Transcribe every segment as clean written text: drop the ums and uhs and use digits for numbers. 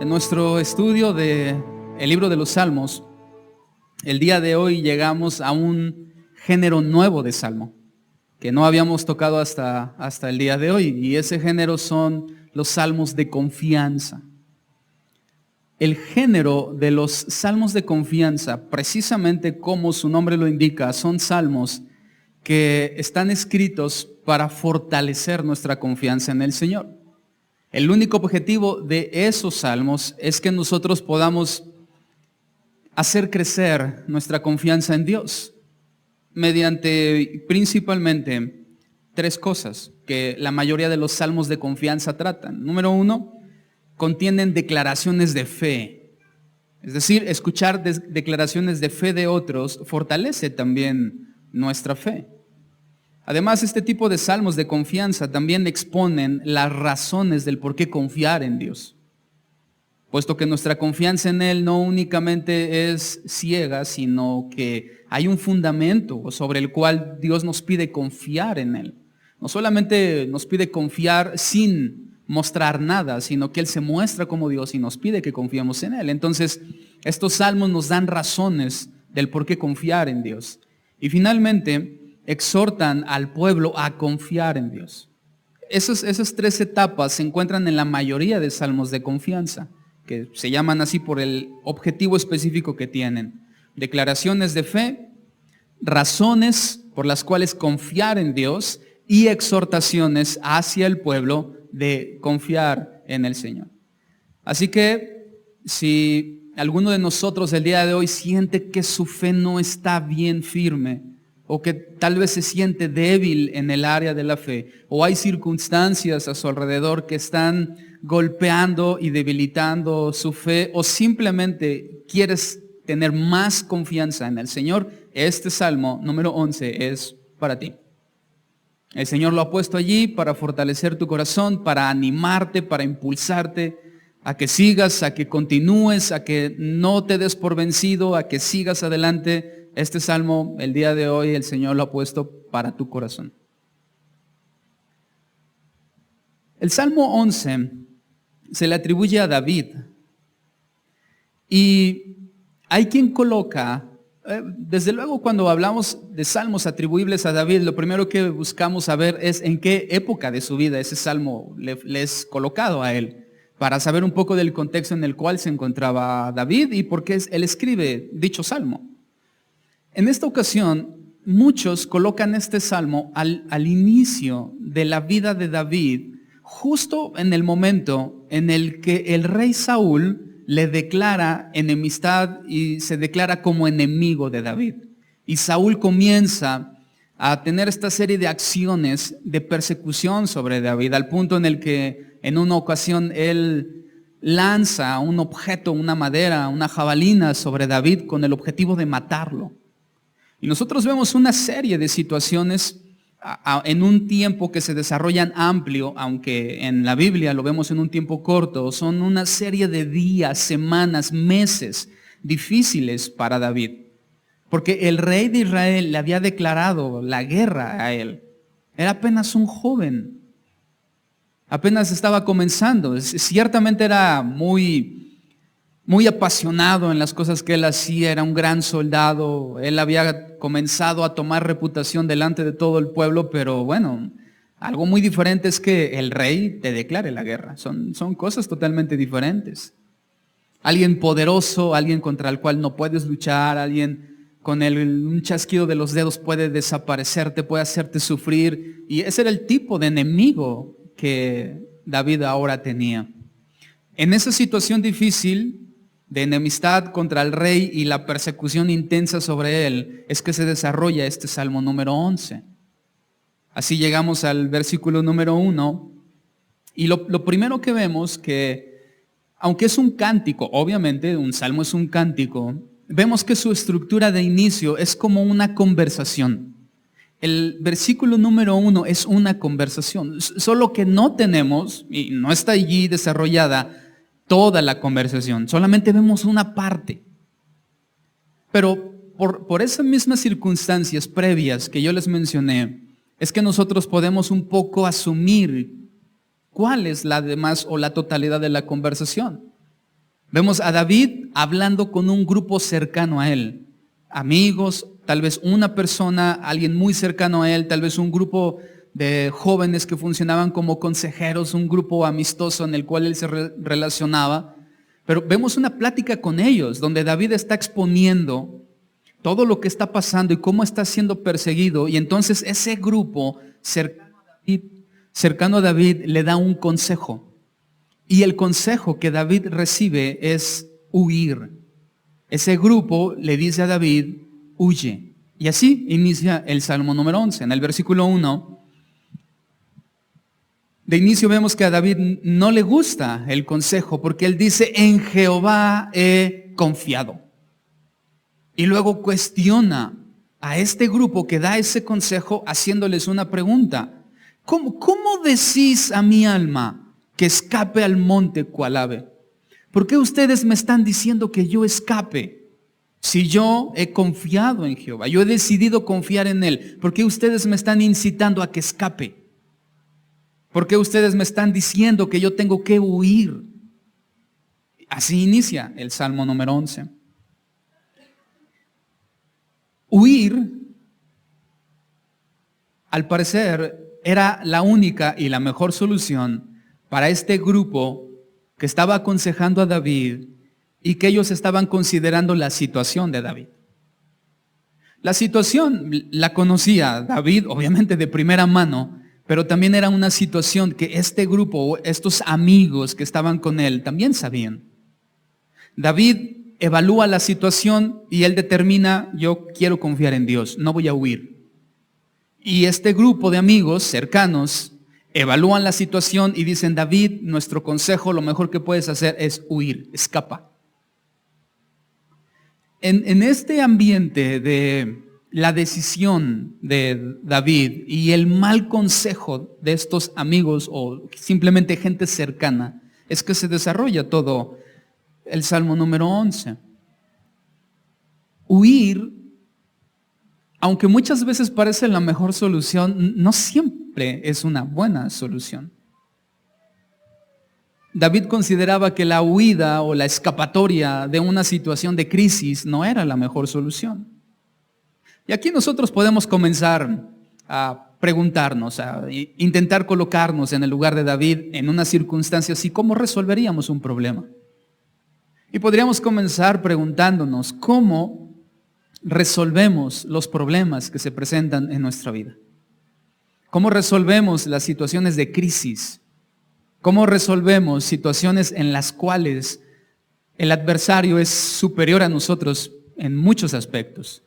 En nuestro estudio de el libro de los Salmos, el día de hoy llegamos a un género nuevo de salmo que no habíamos tocado hasta el día de hoy, y ese género son los salmos de confianza. El género de los salmos de confianza, precisamente como su nombre lo indica, son salmos que están escritos para fortalecer nuestra confianza en el Señor. El único objetivo de esos salmos es que nosotros podamos hacer crecer nuestra confianza en Dios mediante principalmente tres cosas que la mayoría de los salmos de confianza tratan. Número uno, contienen declaraciones de fe. Es decir, escuchar declaraciones de fe de otros fortalece también nuestra fe. Además, este tipo de salmos de confianza también exponen las razones del por qué confiar en Dios, puesto que nuestra confianza en Él no únicamente es ciega, sino que hay un fundamento sobre el cual Dios nos pide confiar en Él. No solamente nos pide confiar sin mostrar nada, sino que Él se muestra como Dios y nos pide que confiemos en Él. Entonces, estos salmos nos dan razones del por qué confiar en Dios. Y finalmente, exhortan al pueblo a confiar en Dios. Esas tres etapas se encuentran en la mayoría de salmos de confianza, que se llaman así por el objetivo específico que tienen. Declaraciones de fe, razones por las cuales confiar en Dios y exhortaciones hacia el pueblo de confiar en el Señor. Así que si alguno de nosotros el día de hoy siente que su fe no está bien firme, o que tal vez se siente débil en el área de la fe, o hay circunstancias a su alrededor que están golpeando y debilitando su fe, o simplemente quieres tener más confianza en el Señor, este Salmo número 11 es para ti. El Señor lo ha puesto allí para fortalecer tu corazón, para animarte, para impulsarte a que sigas, a que continúes, a que no te des por vencido, a que sigas adelante. Este salmo, el día de hoy, el Señor lo ha puesto para tu corazón. El Salmo 11 se le atribuye a David. Y hay quien coloca, desde luego cuando hablamos de salmos atribuibles a David, lo primero que buscamos saber es en qué época de su vida ese salmo le es colocado a él, para saber un poco del contexto en el cual se encontraba David y por qué él escribe dicho salmo. En esta ocasión, muchos colocan este salmo al inicio de la vida de David, justo en el momento en el que el rey Saúl le declara enemistad y se declara como enemigo de David. Y Saúl comienza a tener esta serie de acciones de persecución sobre David, al punto en el que en una ocasión él lanza un objeto, una madera, una jabalina sobre David con el objetivo de matarlo. Y nosotros vemos una serie de situaciones en un tiempo que se desarrollan amplio, aunque en la Biblia lo vemos en un tiempo corto. Son una serie de días, semanas, meses difíciles para David, porque el rey de Israel le había declarado la guerra a él. Era apenas un joven, apenas estaba comenzando. Ciertamente era muy apasionado en las cosas que él hacía, era un gran soldado, él había comenzado a tomar reputación delante de todo el pueblo, pero bueno, algo muy diferente es que el rey te declare la guerra. Son cosas totalmente diferentes. Alguien poderoso, alguien contra el cual no puedes luchar, alguien con un chasquido de los dedos puede desaparecerte, puede hacerte sufrir, y ese era el tipo de enemigo que David ahora tenía. En esa situación difícil de enemistad contra el rey y la persecución intensa sobre él, es que se desarrolla este Salmo número 11. Así llegamos al versículo número 1, y lo primero que vemos que, aunque es un cántico, obviamente un salmo es un cántico, vemos que su estructura de inicio es como una conversación. El versículo número 1 es una conversación, solo que no tenemos, y no está allí desarrollada, toda la conversación, solamente vemos una parte. Pero por esas mismas circunstancias previas que yo les mencioné, es que nosotros podemos un poco asumir cuál es la demás o la totalidad de la conversación. Vemos a David hablando con un grupo cercano a él, amigos, tal vez una persona, alguien muy cercano a él, tal vez un grupo de jóvenes que funcionaban como consejeros, un grupo amistoso en el cual él se relacionaba. Pero vemos una plática con ellos, donde David está exponiendo todo lo que está pasando y cómo está siendo perseguido. Y entonces ese grupo cercano a David le da un consejo. Y el consejo que David recibe es huir. Ese grupo le dice a David, huye. Y así inicia el Salmo número 11. En el versículo 1, de inicio vemos que a David no le gusta el consejo, porque él dice, en Jehová he confiado. Y luego cuestiona a este grupo que da ese consejo haciéndoles una pregunta. ¿Cómo decís a mi alma que escape al monte cual ave? ¿Por qué ustedes me están diciendo que yo escape? Si yo he confiado en Jehová, yo he decidido confiar en Él, ¿por qué ustedes me están incitando a que escape? ¿Por qué ustedes me están diciendo que yo tengo que huir? Así inicia el Salmo número 11. Huir, al parecer, era la única y la mejor solución para este grupo que estaba aconsejando a David y que ellos estaban considerando la situación de David. La situación la conocía David, obviamente de primera mano, pero también era una situación que este grupo, estos amigos que estaban con él, también sabían. David evalúa la situación y él determina, yo quiero confiar en Dios, no voy a huir. Y este grupo de amigos cercanos evalúan la situación y dicen, David, nuestro consejo, lo mejor que puedes hacer es huir, escapa. En este ambiente de la decisión de David y el mal consejo de estos amigos o simplemente gente cercana, es que se desarrolla todo el Salmo número 11. Huir, aunque muchas veces parece la mejor solución, no siempre es una buena solución. David consideraba que la huida o la escapatoria de una situación de crisis no era la mejor solución. Y aquí nosotros podemos comenzar a preguntarnos, a intentar colocarnos en el lugar de David en una circunstancia así, ¿cómo resolveríamos un problema? Y podríamos comenzar preguntándonos, ¿cómo resolvemos los problemas que se presentan en nuestra vida? ¿Cómo resolvemos las situaciones de crisis? ¿Cómo resolvemos situaciones en las cuales el adversario es superior a nosotros en muchos aspectos?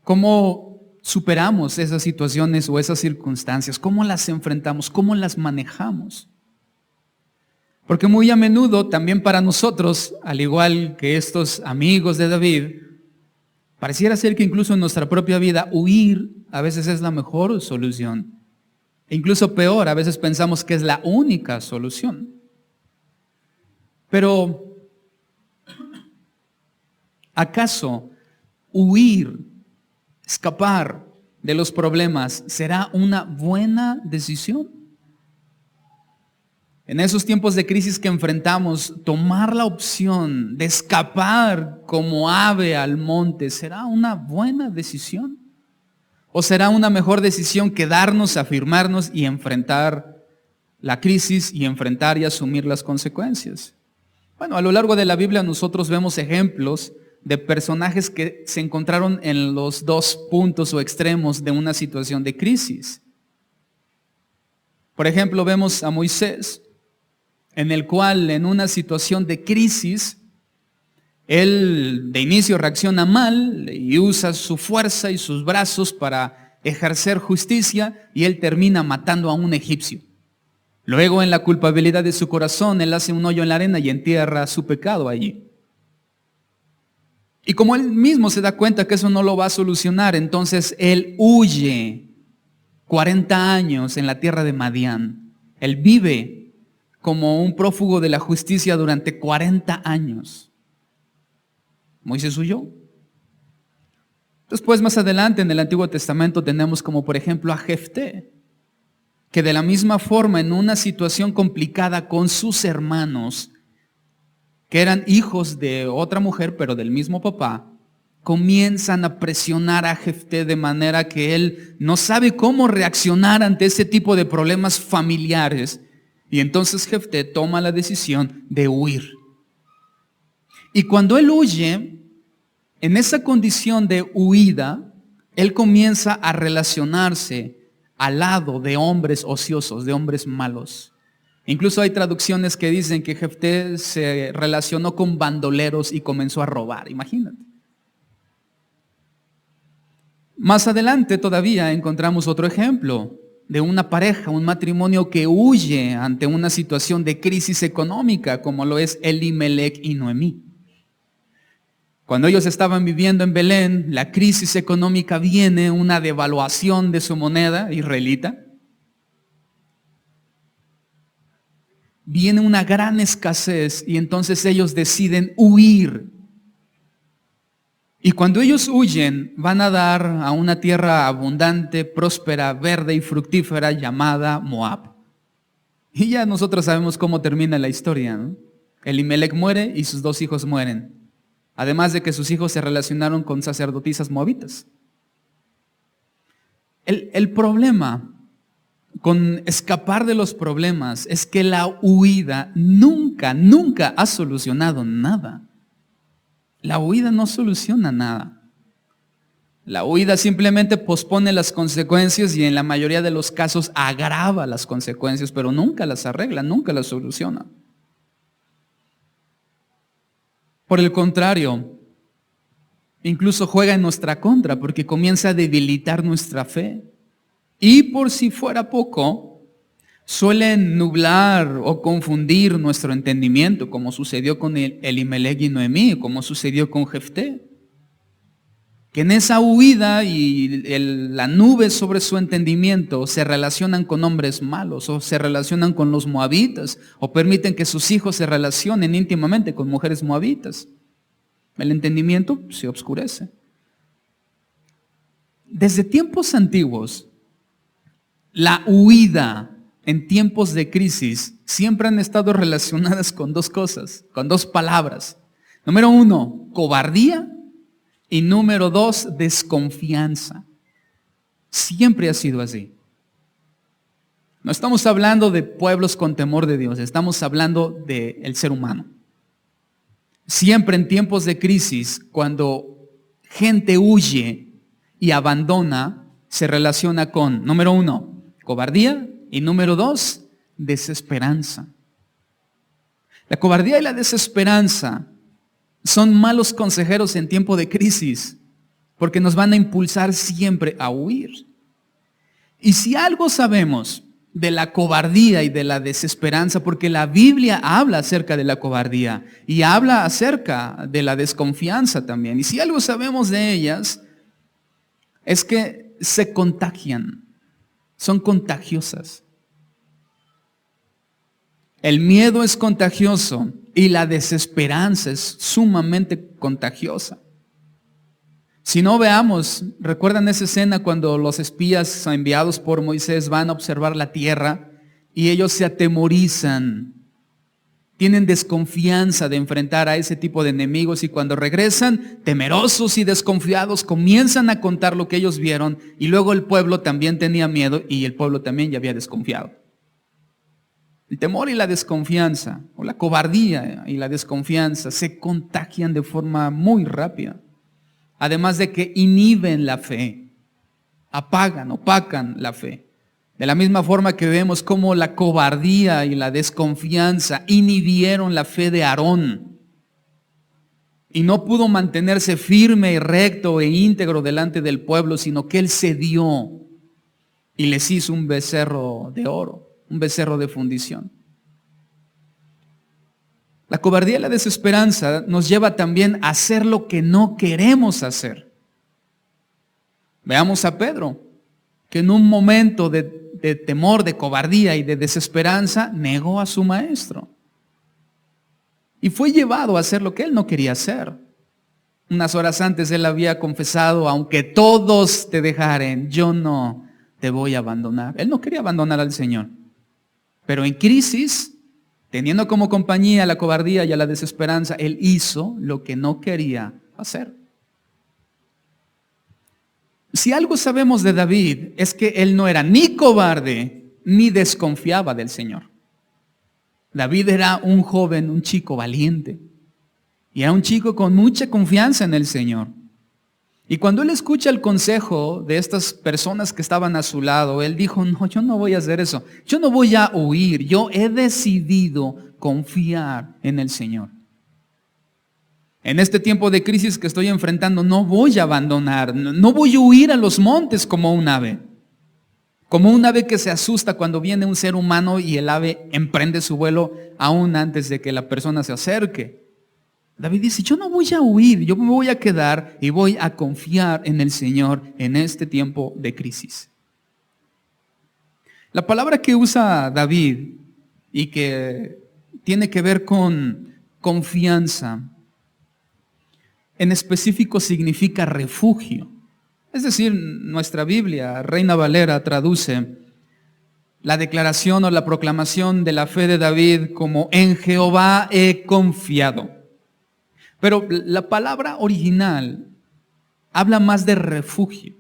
¿Cómo superamos esas situaciones o esas circunstancias? ¿Cómo las enfrentamos? ¿Cómo las manejamos? Porque muy a menudo también para nosotros, al igual que estos amigos de David, pareciera ser que incluso en nuestra propia vida huir a veces es la mejor solución. E incluso peor, a veces pensamos que es la única solución. Pero, ¿acaso huir, escapar de los problemas será una buena decisión? En esos tiempos de crisis que enfrentamos, tomar la opción de escapar como ave al monte, ¿será una buena decisión? ¿O será una mejor decisión quedarnos, afirmarnos y enfrentar la crisis y enfrentar y asumir las consecuencias? Bueno, a lo largo de la Biblia nosotros vemos ejemplos de personajes que se encontraron en los dos puntos o extremos de una situación de crisis. Por ejemplo, vemos a Moisés, en el cual en una situación de crisis, él de inicio reacciona mal y usa su fuerza y sus brazos para ejercer justicia y él termina matando a un egipcio. Luego en la culpabilidad de su corazón, él hace un hoyo en la arena y entierra su pecado allí. Y como él mismo se da cuenta que eso no lo va a solucionar, entonces él huye 40 años en la tierra de Madián. Él vive como un prófugo de la justicia durante 40 años. Moisés huyó. Después, más adelante en el Antiguo Testamento tenemos como por ejemplo a Jefté, que de la misma forma en una situación complicada con sus hermanos, que eran hijos de otra mujer, pero del mismo papá, comienzan a presionar a Jefté de manera que él no sabe cómo reaccionar ante ese tipo de problemas familiares. Y entonces Jefté toma la decisión de huir. Y cuando él huye, en esa condición de huida, él comienza a relacionarse al lado de hombres ociosos, de hombres malos. Incluso hay traducciones que dicen que Jefté se relacionó con bandoleros y comenzó a robar, imagínate. Más adelante todavía encontramos otro ejemplo de una pareja, un matrimonio que huye ante una situación de crisis económica, como lo es Elimelec y Noemí. Cuando ellos estaban viviendo en Belén, la crisis económica viene, una devaluación de su moneda israelita. Viene una gran escasez y entonces ellos deciden huir. Y cuando ellos huyen, van a dar a una tierra abundante, próspera, verde y fructífera llamada Moab. Y ya nosotros sabemos cómo termina la historia, ¿no? Elimelec muere y sus 2 hijos mueren. Además de que sus hijos se relacionaron con sacerdotisas moabitas. El problema con escapar de los problemas es que la huida nunca ha solucionado nada. La huida no soluciona nada. La huida simplemente pospone las consecuencias y en la mayoría de los casos agrava las consecuencias, pero nunca las arregla, nunca las soluciona. Por el contrario, incluso juega en nuestra contra porque comienza a debilitar nuestra fe. Y por si fuera poco, suelen nublar o confundir nuestro entendimiento, como sucedió con Elimelec y Noemí, como sucedió con Jefté. Que en esa huida y la nube sobre su entendimiento se relacionan con hombres malos o se relacionan con los moabitas o permiten que sus hijos se relacionen íntimamente con mujeres moabitas. El entendimiento se oscurece. Desde tiempos antiguos, la huida en tiempos de crisis siempre han estado relacionadas con 2 cosas, con 2 palabras. Número 1, cobardía. Y número 2, desconfianza. Siempre ha sido así. No estamos hablando de pueblos con temor de Dios, estamos hablando del ser humano. Siempre en tiempos de crisis, cuando gente huye y abandona, se relaciona con, número 1, cobardía y número 2, desesperanza. La cobardía y la desesperanza son malos consejeros en tiempo de crisis, porque nos van a impulsar siempre a huir. Y si algo sabemos de la cobardía y de la desesperanza, porque la Biblia habla acerca de la cobardía y habla acerca de la desconfianza también, y si algo sabemos de ellas, es que se contagian, son contagiosas. El miedo es contagioso y la desesperanza es sumamente contagiosa. Si no, veamos, ¿recuerdan esa escena cuando los espías enviados por Moisés van a observar la tierra y ellos se atemorizan? Tienen desconfianza de enfrentar a ese tipo de enemigos y cuando regresan, temerosos y desconfiados, comienzan a contar lo que ellos vieron y luego el pueblo también tenía miedo y el pueblo también ya había desconfiado. El temor y la desconfianza, o la cobardía y la desconfianza, se contagian de forma muy rápida. Además de que inhiben la fe, opacan la fe. De la misma forma que vemos cómo la cobardía y la desconfianza inhibieron la fe de Aarón. Y no pudo mantenerse firme y recto e íntegro delante del pueblo, sino que él cedió y les hizo un becerro de oro. Un becerro de fundición. La cobardía y la desesperanza nos lleva también a hacer lo que no queremos hacer. Veamos a Pedro, que en un momento de temor, de cobardía y de desesperanza, negó a su maestro. Y fue llevado a hacer lo que él no quería hacer. Unas horas antes él había confesado, aunque todos te dejaren, yo no te voy a abandonar. Él no quería abandonar al Señor. Pero en crisis, Teniendo como compañía a la cobardía y a la desesperanza, él hizo lo que no quería hacer. Si algo sabemos de David es que él no era ni cobarde ni desconfiaba del Señor. David era un joven, un chico valiente. Y era un chico con mucha confianza en el Señor. Y cuando él escucha el consejo de estas personas que estaban a su lado, él dijo, no, yo no voy a hacer eso. Yo no voy a huir. Yo he decidido confiar en el Señor. En este tiempo de crisis que estoy enfrentando, no voy a abandonar. No voy a huir a los montes como un ave. Como un ave que se asusta cuando viene un ser humano y el ave emprende su vuelo aún antes de que la persona se acerque. David dice, yo no voy a huir, yo me voy a quedar y voy a confiar en el Señor en este tiempo de crisis. La palabra que usa David y que tiene que ver con confianza, en específico significa refugio. Es decir, nuestra Biblia, Reina Valera, traduce la declaración o la proclamación de la fe de David como en Jehová he confiado. Pero la palabra original habla más de refugio.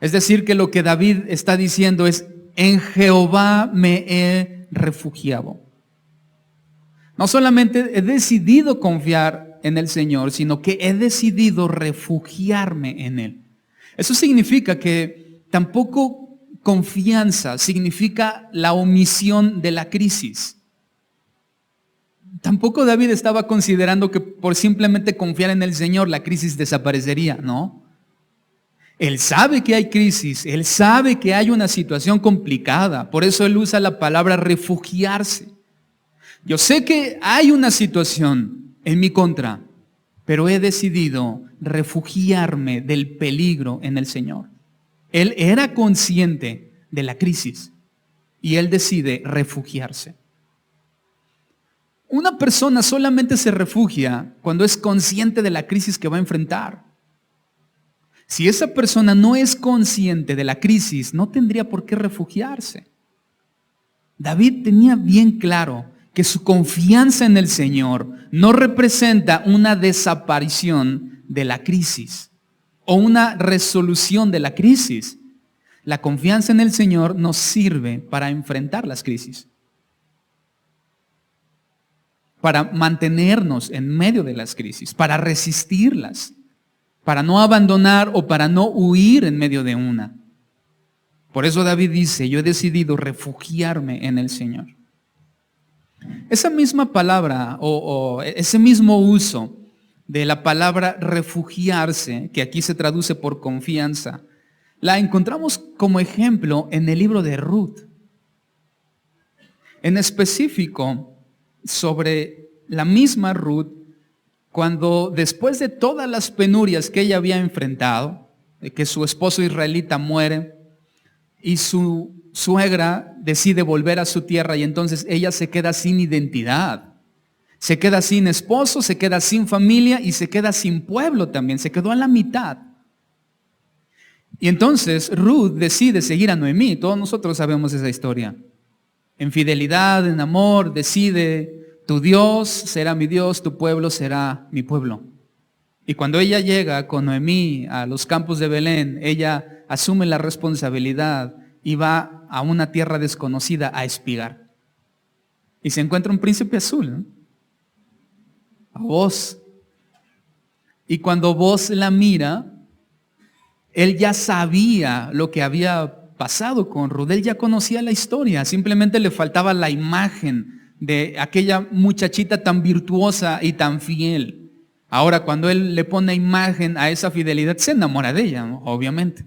Es decir, que lo que David está diciendo es, en Jehová me he refugiado. No solamente he decidido confiar en el Señor, sino que he decidido refugiarme en Él. Eso significa que tampoco confianza significa la omisión de la crisis. Tampoco David estaba considerando que por simplemente confiar en el Señor la crisis desaparecería, ¿no? Él sabe que hay crisis, él sabe que hay una situación complicada, por eso él usa la palabra refugiarse. Yo sé que hay una situación en mi contra, pero he decidido refugiarme del peligro en el Señor. Él era consciente de la crisis y él decide refugiarse. Una persona solamente se refugia cuando es consciente de la crisis que va a enfrentar. Si esa persona no es consciente de la crisis, no tendría por qué refugiarse. David tenía bien claro que su confianza en el Señor no representa una desaparición de la crisis o una resolución de la crisis. La confianza en el Señor nos sirve para enfrentar las crisis, para mantenernos en medio de las crisis, para resistirlas, para no abandonar o para no huir en medio de una. Por eso David dice, yo he decidido refugiarme en el Señor. Esa misma palabra o ese mismo uso de la palabra refugiarse, que aquí se traduce por confianza, la encontramos como ejemplo en el libro de Ruth. En específico, sobre la misma Ruth, cuando después de todas las penurias que ella había enfrentado, de que su esposo israelita muere y su suegra decide volver a su tierra y entonces ella se queda sin identidad, se queda sin esposo, se queda sin familia y se queda sin pueblo también, se quedó a la mitad. Y entonces Ruth decide seguir a Noemí, todos nosotros sabemos esa historia. En fidelidad, en amor, decide, tu Dios será mi Dios, tu pueblo será mi pueblo. Y cuando ella llega con Noemí a los campos de Belén, ella asume la responsabilidad y va a una tierra desconocida a espigar. Y se encuentra un príncipe azul, ¿no? A Boz. Y cuando Boz la mira, él ya sabía lo que había pasado con Ruth, él ya conocía la historia, simplemente le faltaba la imagen de aquella muchachita tan virtuosa y tan fiel. Ahora, cuando él le pone imagen a esa fidelidad, se enamora de ella, ¿no? Obviamente.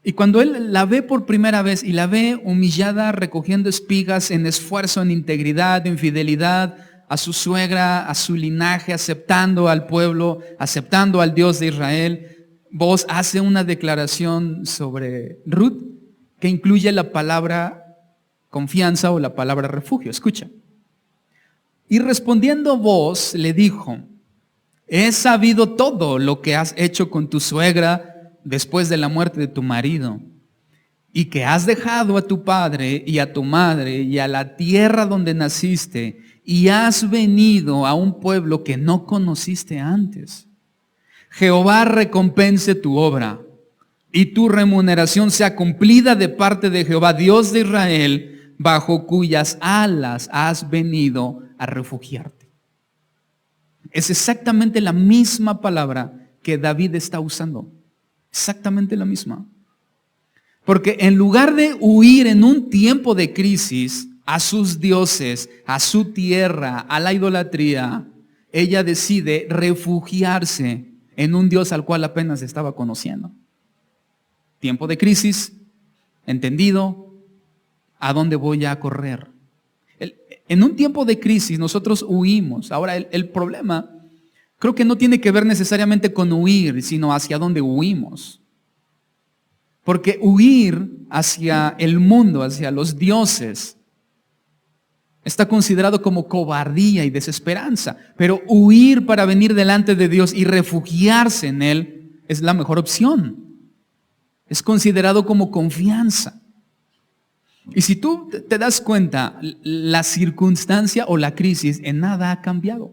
Y cuando él la ve por primera vez y la ve humillada, recogiendo espigas en esfuerzo, en integridad, en fidelidad a su suegra, a su linaje, aceptando al pueblo, aceptando al Dios de Israel, Boz hace una declaración sobre Ruth que incluye la palabra confianza o la palabra refugio. Escucha. Y respondiendo Boz le dijo, he sabido todo lo que has hecho con tu suegra después de la muerte de tu marido. y que has dejado a tu padre y a tu madre y a la tierra donde naciste y has venido a un pueblo que no conociste antes. Jehová recompense tu obra y tu remuneración sea cumplida de parte de Jehová, Dios de Israel, bajo cuyas alas has venido a refugiarte. Es exactamente la misma palabra que David está usando. Exactamente la misma. Porque en lugar de huir en un tiempo de crisis a sus dioses, a su tierra, a la idolatría, ella decide refugiarse en un Dios al cual apenas estaba conociendo. Tiempo de crisis, entendido, ¿a dónde voy a correr? En un tiempo de crisis nosotros huimos. Ahora el problema creo que no tiene que ver necesariamente con huir, sino hacia dónde huimos. Porque huir hacia el mundo, hacia los dioses, está considerado como cobardía y desesperanza. Pero huir para venir delante de Dios y refugiarse en Él es la mejor opción. Es considerado como confianza. Y si tú te das cuenta, la circunstancia o la crisis en nada ha cambiado.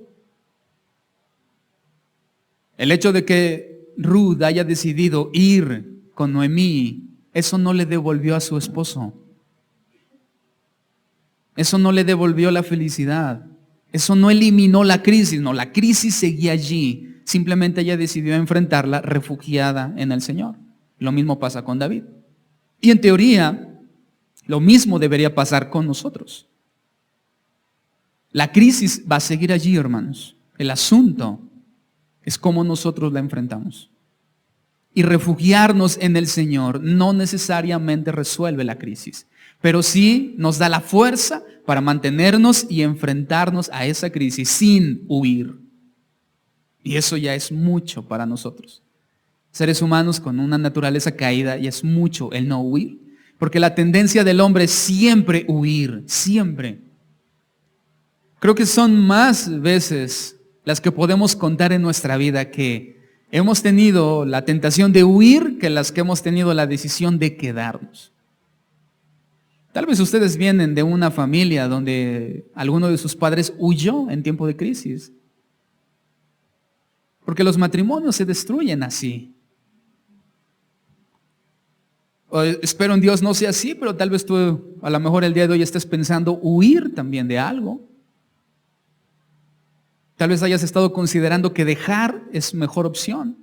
El hecho de que Ruth haya decidido ir con Noemí, eso no le devolvió a su esposo. Eso no le devolvió la felicidad. Eso no eliminó la crisis, no, la crisis seguía allí. Simplemente ella decidió enfrentarla refugiada en el Señor. Lo mismo pasa con David. Y en teoría, lo mismo debería pasar con nosotros. La crisis va a seguir allí, hermanos. El asunto es cómo nosotros la enfrentamos. Y refugiarnos en el Señor no necesariamente resuelve la crisis, pero sí nos da la fuerza para mantenernos y enfrentarnos a esa crisis sin huir. Y eso ya es mucho para nosotros. Seres humanos con una naturaleza caída, y es mucho el no huir. Porque la tendencia del hombre es siempre huir, siempre. Creo que son más veces las que podemos contar en nuestra vida que hemos tenido la tentación de huir que las que hemos tenido la decisión de quedarnos. Tal vez ustedes vienen de una familia donde alguno de sus padres huyó en tiempo de crisis. Porque los matrimonios se destruyen así. Espero en Dios no sea así, pero tal vez tú a lo mejor el día de hoy estés pensando huir también de algo. Tal vez hayas estado considerando que dejar es mejor opción.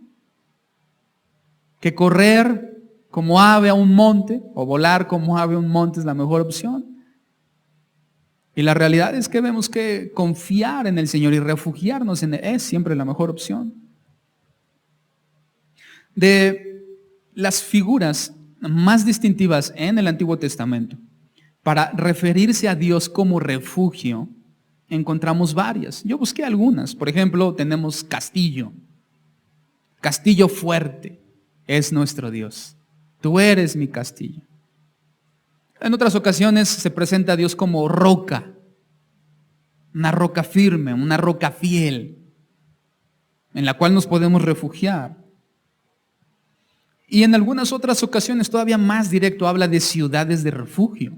Que correr como ave a un monte o volar como ave a un monte es la mejor opción. Y la realidad es que vemos que confiar en el Señor y refugiarnos en Él es siempre la mejor opción. De las figuras más distintivas en el Antiguo Testamento para referirse a Dios como refugio, encontramos varias. Yo busqué algunas. Por ejemplo, tenemos castillo. Castillo fuerte es nuestro Dios. Tú eres mi castillo. En otras ocasiones se presenta a Dios como roca. Una roca firme, una roca fiel, en la cual nos podemos refugiar. Y en algunas otras ocasiones todavía más directo habla de ciudades de refugio.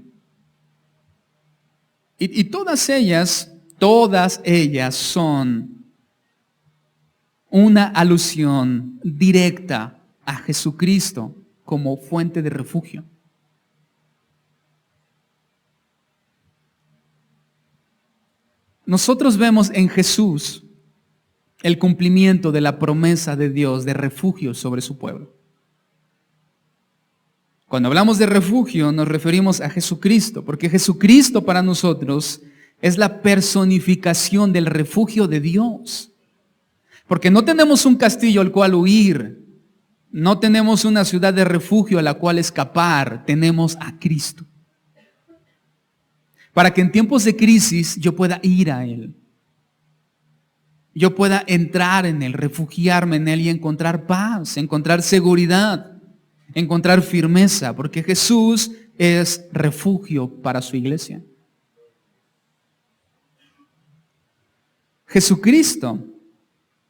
Y todas ellas son una alusión directa a Jesucristo como fuente de refugio. Nosotros vemos en Jesús el cumplimiento de la promesa de Dios de refugio sobre su pueblo. Cuando hablamos de refugio nos referimos a Jesucristo, porque Jesucristo para nosotros es la personificación del refugio de Dios. Porque no tenemos un castillo al cual huir, no tenemos una ciudad de refugio a la cual escapar, tenemos a Cristo. Para que en tiempos de crisis yo pueda ir a Él. Yo pueda entrar en Él, refugiarme en Él y encontrar paz, encontrar seguridad, encontrar firmeza, porque Jesús es refugio para su iglesia. Jesucristo,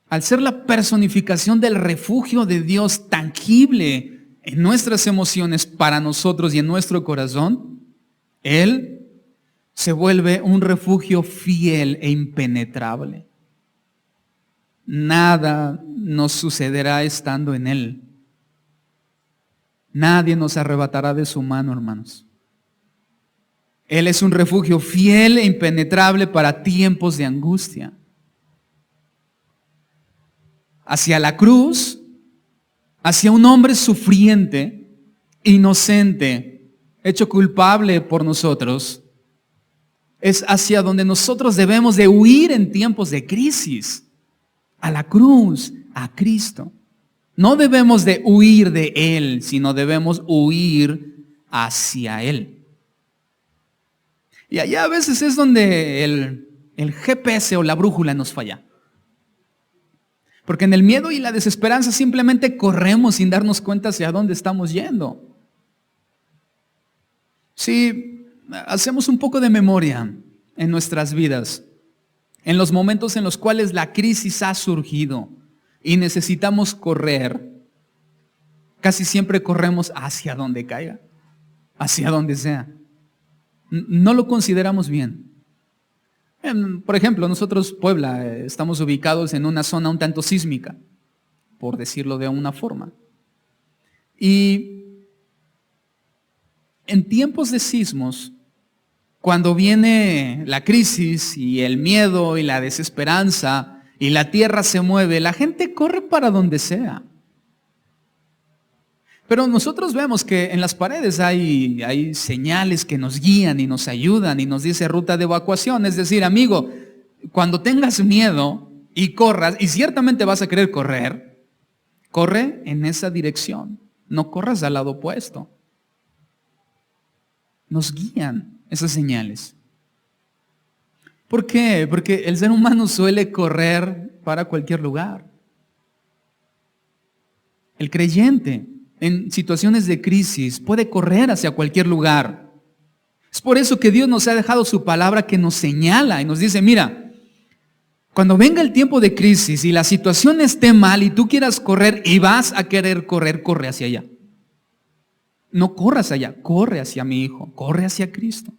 al ser la personificación del refugio de Dios tangible en nuestras emociones, para nosotros y en nuestro corazón, Él se vuelve un refugio fiel e impenetrable. Nada nos sucederá estando en Él. Nadie nos arrebatará de su mano, hermanos. Él es un refugio fiel e impenetrable para tiempos de angustia. Hacia la cruz, hacia un hombre sufriente, inocente, hecho culpable por nosotros, es hacia donde nosotros debemos de huir en tiempos de crisis. A la cruz, a Cristo. No debemos de huir de Él, sino debemos huir hacia Él. Y allá a veces es donde el GPS o la brújula nos falla. Porque en el miedo y la desesperanza simplemente corremos sin darnos cuenta hacia dónde estamos yendo. Si hacemos un poco de memoria en nuestras vidas, en los momentos en los cuales la crisis ha surgido y necesitamos correr, casi siempre corremos hacia donde caiga, hacia donde sea. No lo consideramos bien. Por ejemplo, nosotros, Puebla, estamos ubicados en una zona un tanto sísmica, por decirlo de una forma. Y en tiempos de sismos, cuando viene la crisis y el miedo y la desesperanza y la tierra se mueve, la gente corre para donde sea. Pero nosotros vemos que en las paredes hay señales que nos guían y nos ayudan y nos dice ruta de evacuación. Es decir, amigo, cuando tengas miedo y corras, y ciertamente vas a querer correr, corre en esa dirección, no corras al lado opuesto. Nos guían esas señales. ¿Por qué? Porque el ser humano suele correr para cualquier lugar. El creyente en situaciones de crisis puede correr hacia cualquier lugar. Es por eso que Dios nos ha dejado su palabra que nos señala y nos dice, mira, cuando venga el tiempo de crisis y la situación esté mal y tú quieras correr y vas a querer correr, corre hacia allá. No corras allá, corre hacia mi Hijo, corre hacia Cristo.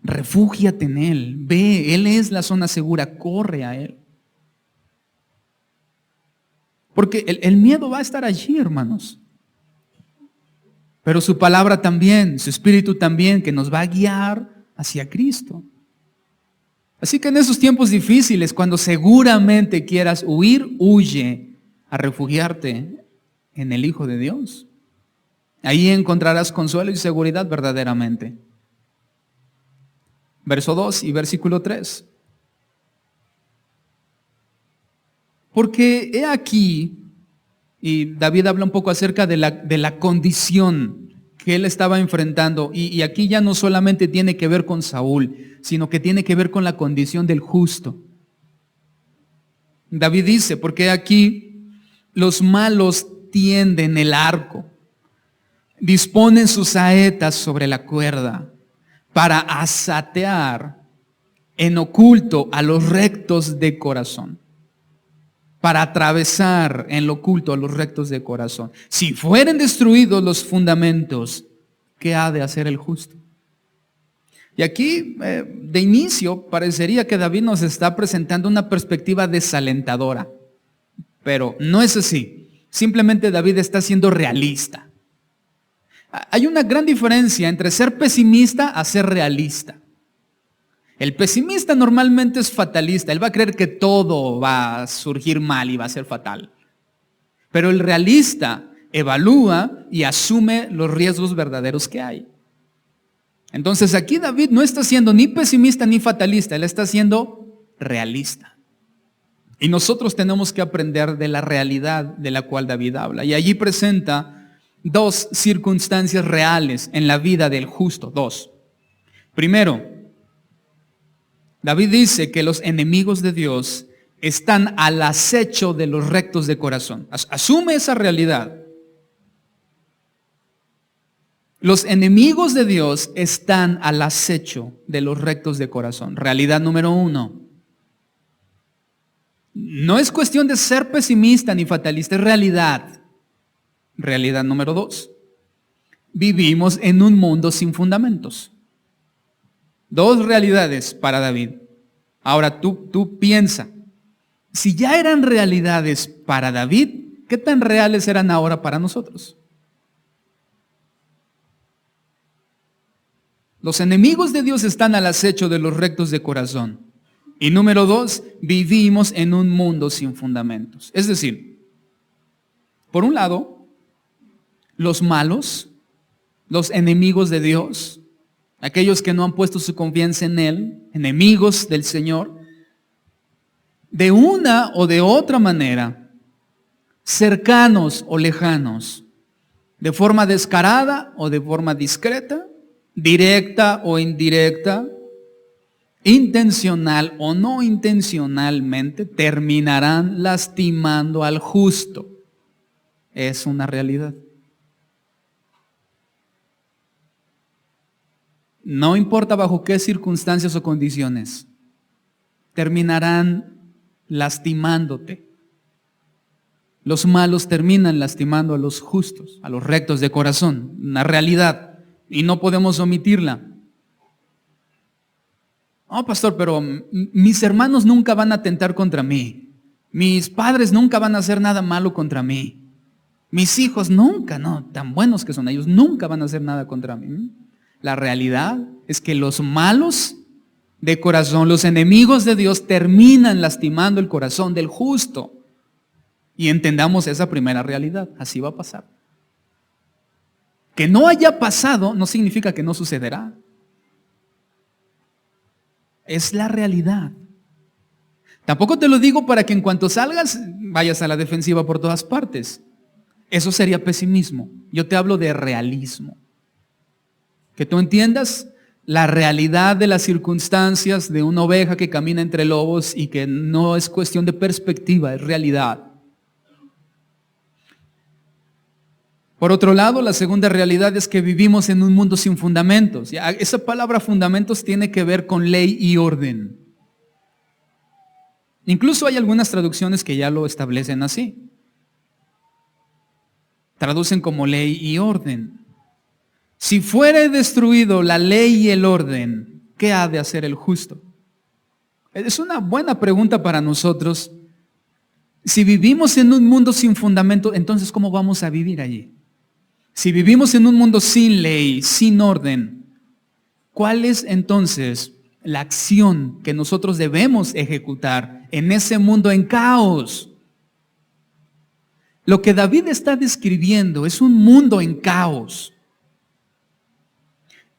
Refúgiate en Él, ve, Él es la zona segura, corre a Él. Porque el miedo va a estar allí, hermanos. Pero su palabra también, su espíritu también, que nos va a guiar hacia Cristo. Así que en esos tiempos difíciles, cuando seguramente quieras huir, huye a refugiarte en el Hijo de Dios. Ahí encontrarás consuelo y seguridad verdaderamente. Verso 2 y versículo 3. Porque he aquí, y David habla un poco acerca de la condición que él estaba enfrentando, y aquí ya no solamente tiene que ver con Saúl, sino que tiene que ver con la condición del justo. David dice, porque aquí los malos tienden el arco, disponen sus saetas sobre la cuerda para asatear en oculto a los rectos de corazón. Para atravesar en lo oculto a los rectos de corazón. Si fueren destruidos los fundamentos, ¿qué ha de hacer el justo? Y aquí, de inicio, parecería que David nos está presentando una perspectiva desalentadora. Pero no es así. Simplemente David está siendo realista. Hay una gran diferencia entre ser pesimista a ser realista. El pesimista normalmente es fatalista, él va a creer que todo va a surgir mal y va a ser fatal. Pero el realista evalúa y asume los riesgos verdaderos que hay. Entonces aquí David no está siendo ni pesimista ni fatalista, él está siendo realista. Y nosotros tenemos que aprender de la realidad de la cual David habla. Y allí presenta dos circunstancias reales en la vida del justo, dos. Primero, David dice que los enemigos de Dios están al acecho de los rectos de corazón. Asume esa realidad. Los enemigos de Dios están al acecho de los rectos de corazón. Realidad número 1. No es cuestión de ser pesimista ni fatalista, es realidad. Realidad número 2. Vivimos en un mundo sin fundamentos. 2 realidades para David. Ahora tú piensa, si ya eran realidades para David, ¿qué tan reales eran ahora para nosotros? Los enemigos de Dios están al acecho de los rectos de corazón. Y número 2, vivimos en un mundo sin fundamentos. Es decir, por un lado, los malos, los enemigos de Dios, aquellos que no han puesto su confianza en Él, enemigos del Señor, de una o de otra manera, cercanos o lejanos, de forma descarada o de forma discreta, directa o indirecta, intencional o no intencionalmente, terminarán lastimando al justo. Es una realidad. No importa bajo qué circunstancias o condiciones, terminarán lastimándote. Los malos terminan lastimando a los justos, a los rectos de corazón, una realidad, y no podemos omitirla. Oh, pastor, pero mis hermanos nunca van a atentar contra mí. Mis padres nunca van a hacer nada malo contra mí. Mis hijos nunca, no, tan buenos que son ellos, nunca van a hacer nada contra mí. La realidad es que los malos de corazón, los enemigos de Dios, terminan lastimando el corazón del justo. Y entendamos esa primera realidad, así va a pasar. Que no haya pasado no significa que no sucederá. Es la realidad. Tampoco te lo digo para que en cuanto salgas vayas a la defensiva por todas partes. Eso sería pesimismo. Yo te hablo de realismo. Que tú entiendas la realidad de las circunstancias de una oveja que camina entre lobos y que no es cuestión de perspectiva, es realidad. Por otro lado, la segunda realidad es que vivimos en un mundo sin fundamentos. Esa palabra fundamentos tiene que ver con ley y orden. Incluso hay algunas traducciones que ya lo establecen así. Traducen como ley y orden. Si fuere destruido la ley y el orden, ¿qué ha de hacer el justo? Es una buena pregunta para nosotros. Si vivimos en un mundo sin fundamento, entonces ¿cómo vamos a vivir allí? Si vivimos en un mundo sin ley, sin orden, ¿cuál es entonces la acción que nosotros debemos ejecutar en ese mundo en caos? Lo que David está describiendo es un mundo en caos.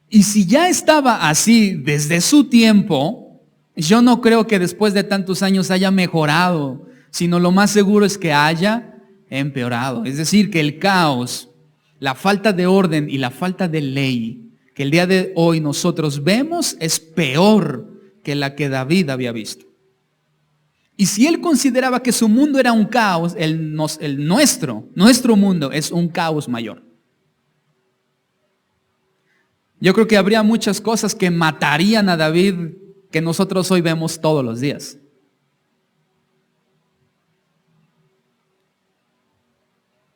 Y si ya estaba así desde su tiempo, yo no creo que después de tantos años haya mejorado, sino lo más seguro es que haya empeorado. Es decir, que el caos, la falta de orden y la falta de ley que el día de hoy nosotros vemos es peor que la que David había visto. Y si él consideraba que su mundo era un caos, nuestro mundo es un caos mayor. Yo creo que habría muchas cosas que matarían a David que nosotros hoy vemos todos los días.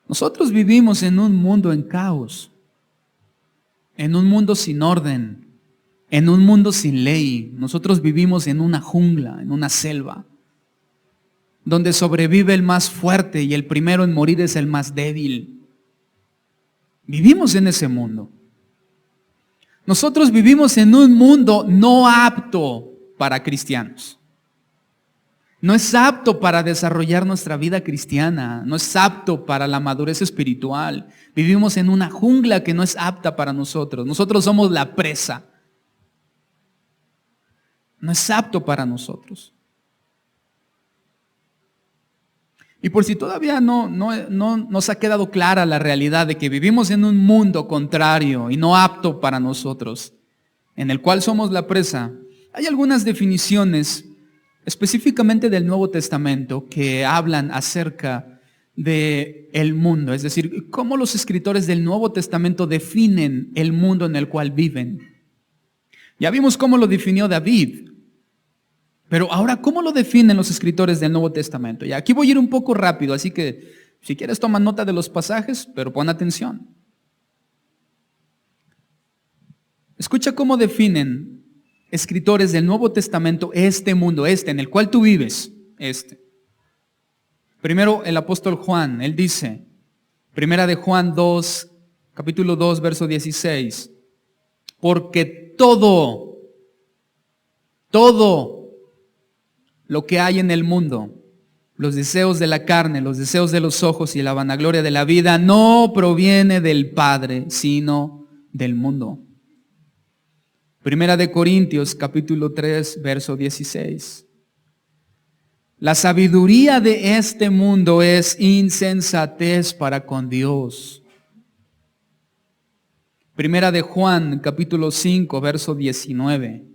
Nosotros vivimos en un mundo en caos, en un mundo sin orden, en un mundo sin ley. Nosotros vivimos en una jungla, en una selva, donde sobrevive el más fuerte y el primero en morir es el más débil. Vivimos en ese mundo. Nosotros vivimos en un mundo no apto para cristianos. No es apto para desarrollar nuestra vida cristiana, no es apto para la madurez espiritual. Vivimos en una jungla que no es apta para nosotros. Nosotros somos la presa. No es apto para nosotros. Y por si todavía no nos ha quedado clara la realidad de que vivimos en un mundo contrario y no apto para nosotros, en el cual somos la presa, hay algunas definiciones específicamente del Nuevo Testamento que hablan acerca del mundo, es decir, cómo los escritores del Nuevo Testamento definen el mundo en el cual viven. Ya vimos cómo lo definió David, pero ahora, ¿cómo lo definen los escritores del Nuevo Testamento? Y aquí voy a ir un poco rápido, así que Si quieres, toma nota de los pasajes, pero pon atención. Escucha cómo definen escritores del Nuevo Testamento este mundo, en el cual tú vives, Primero, el apóstol Juan, él dice, primera de Juan 2, capítulo 2, verso 16, porque todo lo que hay en el mundo, los deseos de la carne, los deseos de los ojos y la vanagloria de la vida, no proviene del Padre, sino del mundo. Primera de Corintios, capítulo 3, verso 16. La sabiduría de este mundo es insensatez para con Dios. Primera de Juan, capítulo 5, verso 19.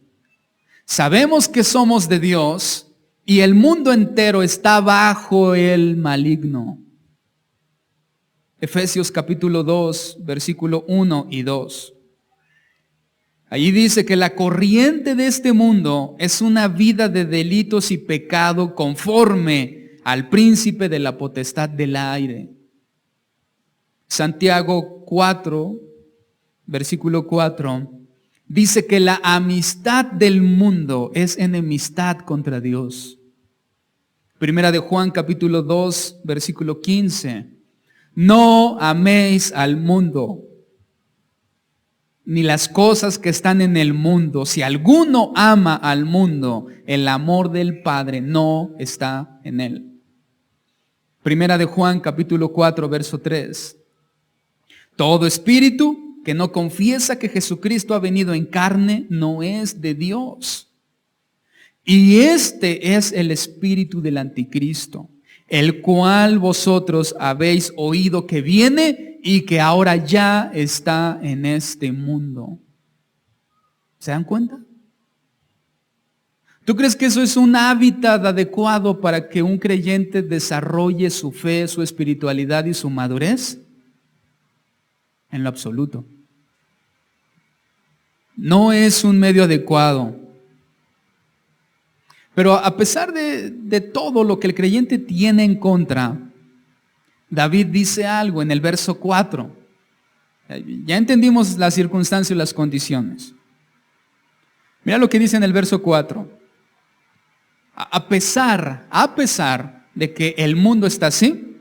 Sabemos que somos de Dios y el mundo entero está bajo el maligno. Efesios capítulo 2, versículo 1 y 2. Allí dice que la corriente de este mundo es una vida de delitos y pecado conforme al príncipe de la potestad del aire. Santiago 4, versículo 4, dice que la amistad del mundo es enemistad contra Dios. Primera de Juan capítulo 2, versículo 15, no améis al mundo, ni las cosas que están en el mundo. Si alguno ama al mundo, el amor del Padre no está en él. Primera de Juan capítulo 4, verso 3. Todo espíritu que no confiesa que Jesucristo ha venido en carne no es de Dios. Y este es el espíritu del anticristo, el cual vosotros habéis oído que viene y que ahora ya está en este mundo. ¿Se dan cuenta? ¿Tú crees que eso es un hábitat adecuado para que un creyente desarrolle su fe, su espiritualidad y su madurez? En lo absoluto. No es un medio adecuado. Pero a pesar de todo lo que el creyente tiene en contra, David dice algo en el verso 4. Ya entendimos las circunstancias y las condiciones. Mira lo que dice en el verso 4. A pesar de que el mundo está así,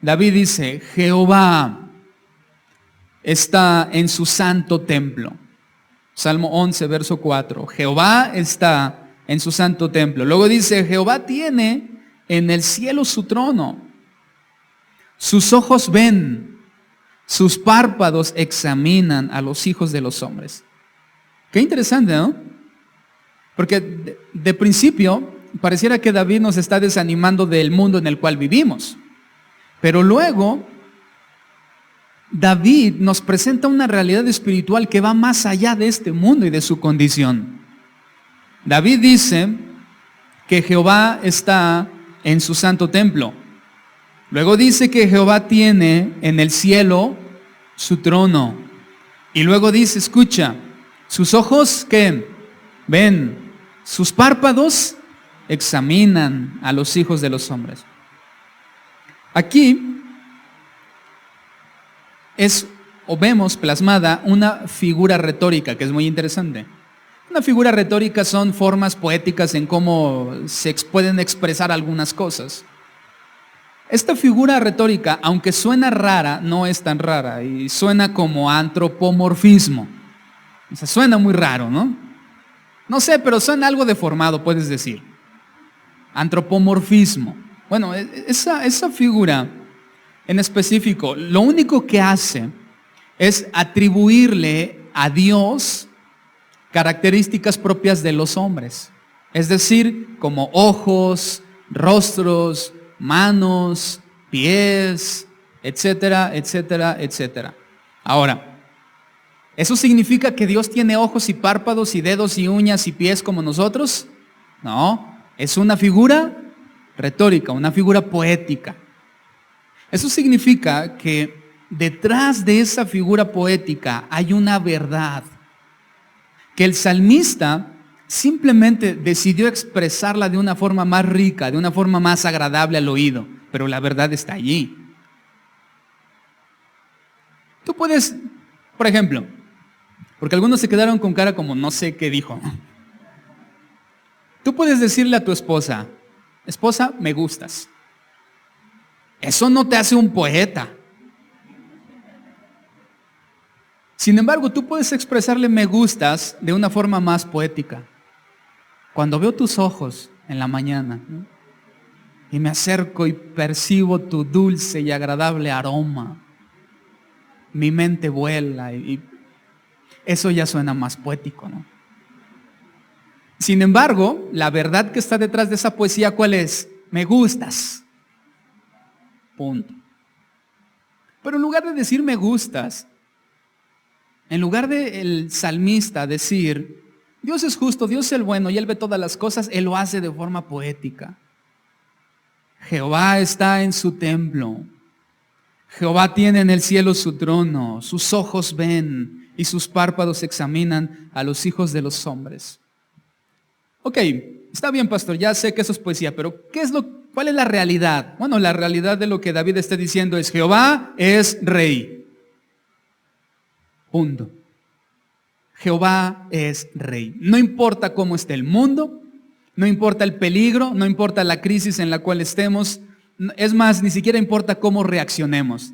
David dice, Jehová está en su santo templo. Salmo 11, verso 4. Jehová está en su santo templo. Luego dice, Jehová tiene en el cielo su trono. Sus ojos ven, sus párpados examinan a los hijos de los hombres. Qué interesante, ¿no? Porque de principio pareciera que David nos está desanimando del mundo en el cual vivimos. Pero luego David nos presenta una realidad espiritual que va más allá de este mundo y de su condición. David dice que Jehová está en su santo templo. Luego dice que Jehová tiene en el cielo su trono. Y luego dice, escucha, sus ojos, ¿qué? Ven, sus párpados examinan a los hijos de los hombres. Aquí vemos plasmada una figura retórica que es muy interesante. Una figura retórica son formas poéticas en cómo se pueden expresar algunas cosas. Esta figura retórica, aunque suena rara, no es tan rara y suena como antropomorfismo. O sea, suena muy raro, ¿no? No sé, pero suena algo deformado, puedes decir. Antropomorfismo. Bueno, esa figura en específico, lo único que hace es atribuirle a Dios características propias de los hombres. Es decir, como ojos, rostros, manos, pies, etcétera, etcétera, etcétera. Ahora, ¿eso significa que Dios tiene ojos y párpados y dedos y uñas y pies como nosotros? No, es una figura retórica, una figura poética. Eso significa que detrás de esa figura poética hay una verdad, que el salmista simplemente decidió expresarla de una forma más rica, de una forma más agradable al oído, pero la verdad está allí. Tú puedes, por ejemplo, porque algunos se quedaron con cara como no sé qué dijo. Tú puedes decirle a tu esposa, esposa, me gustas. Eso no te hace un poeta. Sin embargo, tú puedes expresarle me gustas de una forma más poética. Cuando veo tus ojos en la mañana, ¿no? Y me acerco y percibo tu dulce y agradable aroma, mi mente vuela y eso ya suena más poético, ¿no? Sin embargo, la verdad que está detrás de esa poesía, ¿cuál es? Me gustas. Punto. Pero en lugar de decir me gustas, en lugar de el salmista decir, Dios es justo, Dios es el bueno y Él ve todas las cosas, Él lo hace de forma poética. Jehová está en su templo. Jehová tiene en el cielo su trono, sus ojos ven y sus párpados examinan a los hijos de los hombres. Ok, está bien, pastor, ya sé que eso es poesía, pero ¿cuál es la realidad? Bueno, la realidad de lo que David está diciendo es Jehová es rey. Punto. Jehová es rey. No importa cómo esté el mundo, no importa el peligro, no importa la crisis en la cual estemos, es más, ni siquiera importa cómo reaccionemos.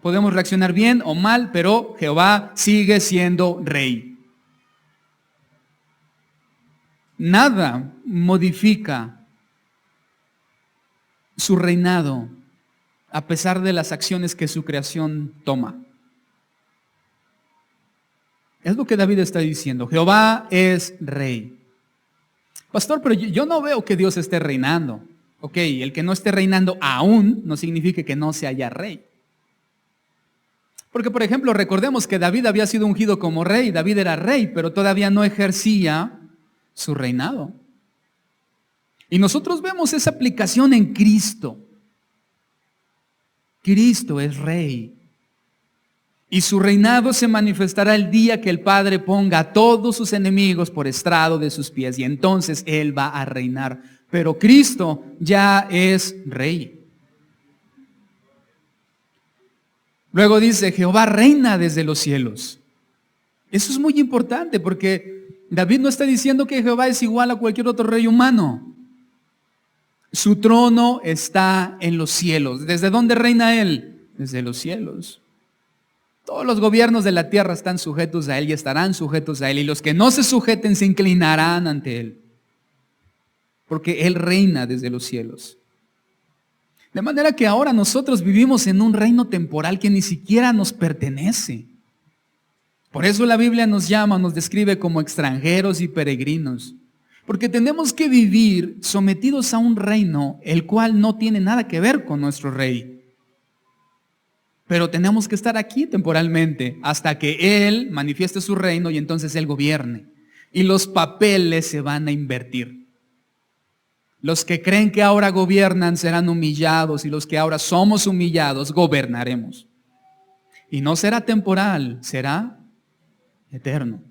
Podemos reaccionar bien o mal, pero Jehová sigue siendo rey. Nada modifica su reinado a pesar de las acciones que su creación toma. Es lo que David está diciendo. Jehová es rey. Pastor, pero yo no veo que Dios esté reinando. Ok, el que no esté reinando aún no significa que no se haya rey. Porque, por ejemplo, recordemos que David había sido ungido como rey. David era rey, pero todavía no ejercía su reinado. Y nosotros vemos esa aplicación en Cristo. Cristo es rey. Y su reinado se manifestará el día que el Padre ponga a todos sus enemigos por estrado de sus pies. Y entonces Él va a reinar. Pero Cristo ya es rey. Luego dice, Jehová reina desde los cielos. Eso es muy importante porque David no está diciendo que Jehová es igual a cualquier otro rey humano. Su trono está en los cielos. ¿Desde dónde reina Él? Desde los cielos. Todos los gobiernos de la tierra están sujetos a Él y estarán sujetos a Él. Y los que no se sujeten se inclinarán ante Él. Porque Él reina desde los cielos. De manera que ahora nosotros vivimos en un reino temporal que ni siquiera nos pertenece. Por eso la Biblia nos llama, nos describe como extranjeros y peregrinos. Porque tenemos que vivir sometidos a un reino el cual no tiene nada que ver con nuestro rey. Pero tenemos que estar aquí temporalmente hasta que Él manifieste su reino y entonces Él gobierne. Y los papeles se van a invertir. Los que creen que ahora gobiernan serán humillados y los que ahora somos humillados gobernaremos. Y no será temporal, será eterno.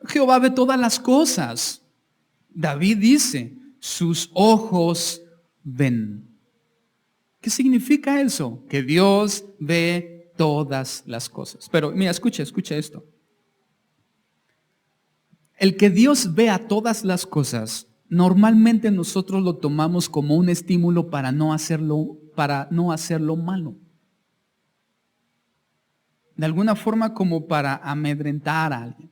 Jehová ve todas las cosas. David dice, sus ojos ven. ¿Qué significa eso? Que Dios ve todas las cosas. Pero mira, escucha esto. El que Dios vea todas las cosas, normalmente nosotros lo tomamos como un estímulo para no hacerlo malo. De alguna forma como para amedrentar a alguien.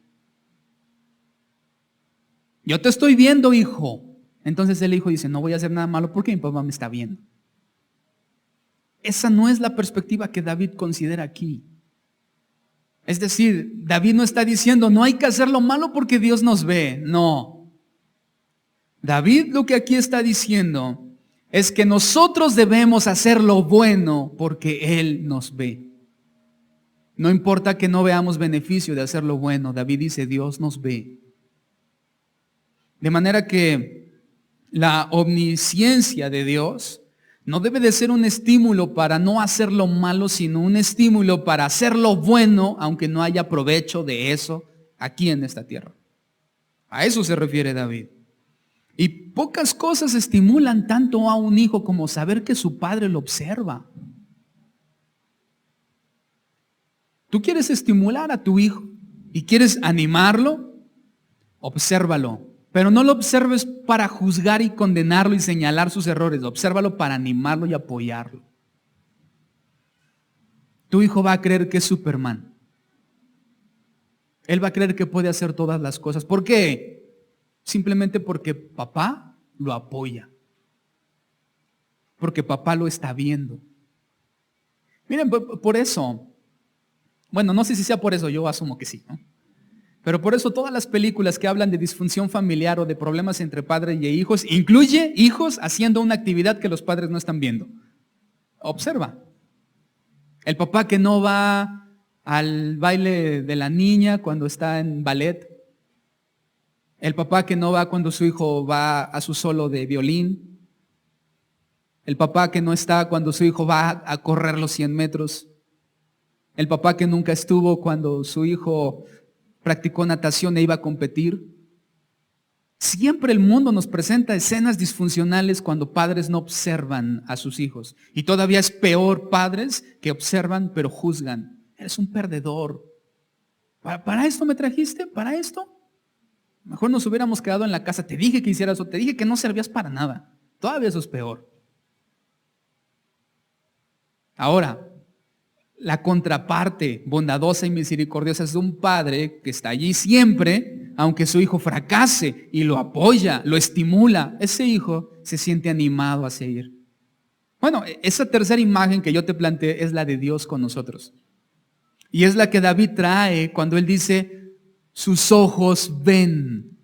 Yo te estoy viendo, hijo. Entonces el hijo dice, no voy a hacer nada malo porque mi papá me está viendo. Esa no es la perspectiva que David considera aquí. Es decir, David no está diciendo, no hay que hacer lo malo porque Dios nos ve. No. David lo que aquí está diciendo es que nosotros debemos hacer lo bueno porque Él nos ve. No importa que no veamos beneficio de hacer lo bueno. David dice, Dios nos ve. De manera que la omnisciencia de Dios no debe de ser un estímulo para no hacer lo malo, sino un estímulo para hacer lo bueno, aunque no haya provecho de eso aquí en esta tierra. A eso se refiere David. Y pocas cosas estimulan tanto a un hijo como saber que su padre lo observa. Tú quieres estimular a tu hijo y quieres animarlo, obsérvalo. Pero no lo observes para juzgar y condenarlo y señalar sus errores. Obsérvalo para animarlo y apoyarlo. Tu hijo va a creer que es Superman. Él va a creer que puede hacer todas las cosas. ¿Por qué? Simplemente porque papá lo apoya. Porque papá lo está viendo. Miren, por eso, bueno, no sé si sea por eso, yo asumo que sí, ¿no? Pero por eso todas las películas que hablan de disfunción familiar o de problemas entre padres y hijos, incluye hijos haciendo una actividad que los padres no están viendo. Observa. El papá que no va al baile de la niña cuando está en ballet. El papá que no va cuando su hijo va a su solo de violín. El papá que no está cuando su hijo va a correr los 100 metros. El papá que nunca estuvo cuando su hijo practicó natación e iba a competir. Siempre el mundo nos presenta escenas disfuncionales cuando padres no observan a sus hijos. Y todavía es peor padres que observan pero juzgan. Eres un perdedor. ¿Para esto me trajiste? ¿Para esto? Mejor nos hubiéramos quedado en la casa. Te dije que hicieras eso, te dije que no servías para nada. Todavía eso es peor. Ahora, la contraparte bondadosa y misericordiosa es de un padre que está allí siempre, aunque su hijo fracase, y lo apoya, lo estimula. Ese hijo se siente animado a seguir. Bueno, esa tercera imagen que yo te planteé es la de Dios con nosotros. Y es la que David trae cuando él dice, sus ojos ven.